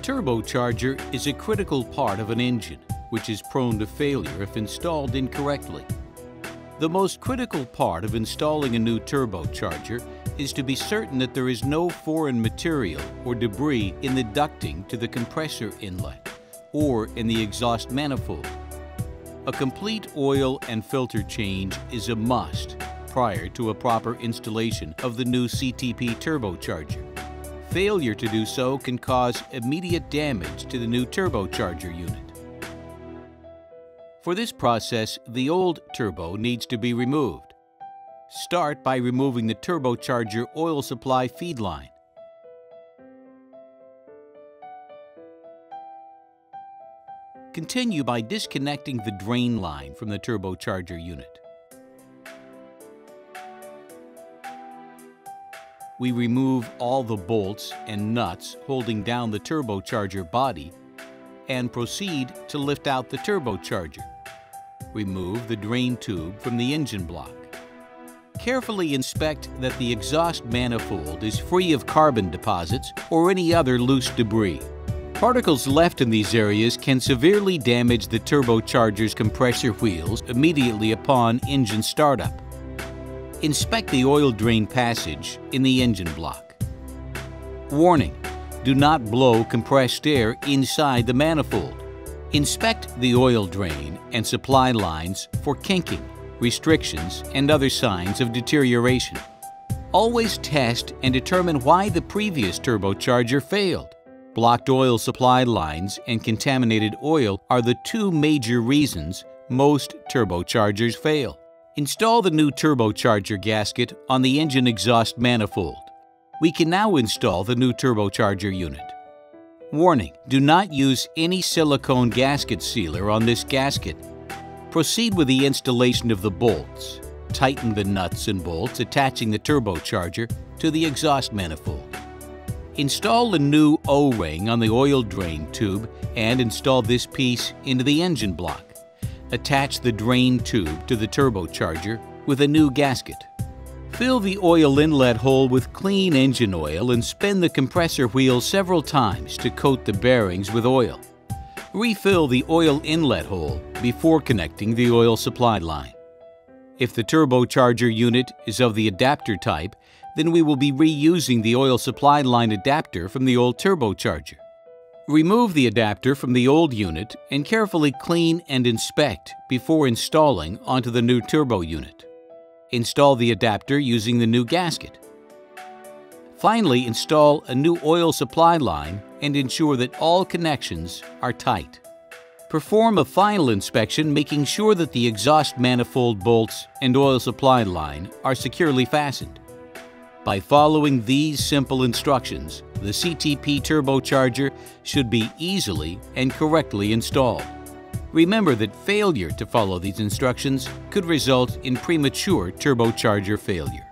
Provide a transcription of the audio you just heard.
turbocharger is a critical part of an engine, which is prone to failure if installed incorrectly. The most critical part of installing a new turbocharger is to be certain that there is no foreign material or debris in the ducting to the compressor inlet or in the exhaust manifold. A complete oil and filter change is a must prior to a proper installation of the new CTP turbocharger. Failure to do so can cause immediate damage to the new turbocharger unit. For this process, the old turbo needs to be removed. Start by removing the turbocharger oil supply feed line. Continue by disconnecting the drain line from the turbocharger unit. We remove all the bolts and nuts holding down the turbocharger body and proceed to lift out the turbocharger. Remove the drain tube from the engine block. Carefully inspect that the exhaust manifold is free of carbon deposits or any other loose debris. Particles left in these areas can severely damage the turbocharger's compressor wheels immediately upon engine startup. Inspect the oil drain passage in the engine block. Warning: do not blow compressed air inside the manifold. Inspect the oil drain and supply lines for kinking, restrictions, and other signs of deterioration. Always test and determine why the previous turbocharger failed. Blocked oil supply lines and contaminated oil are the two major reasons most turbochargers fail. Install the new turbocharger gasket on the engine exhaust manifold. We can now install the new turbocharger unit. Warning: do not use any silicone gasket sealer on this gasket. Proceed with the installation of the bolts. Tighten the nuts and bolts attaching the turbocharger to the exhaust manifold. Install a new O-ring on the oil drain tube and install this piece into the engine block. Attach the drain tube to the turbocharger with a new gasket. Fill the oil inlet hole with clean engine oil and spin the compressor wheel several times to coat the bearings with oil. Refill the oil inlet hole before connecting the oil supply line. If the turbocharger unit is of the adapter type, then we will be reusing the oil supply line adapter from the old turbocharger. Remove the adapter from the old unit and carefully clean and inspect before installing onto the new turbo unit. Install the adapter using the new gasket. Finally, install a new oil supply line and ensure that all connections are tight. Perform a final inspection, making sure that the exhaust manifold bolts and oil supply line are securely fastened. By following these simple instructions, the CTP turbocharger should be easily and correctly installed. Remember that failure to follow these instructions could result in premature turbocharger failure.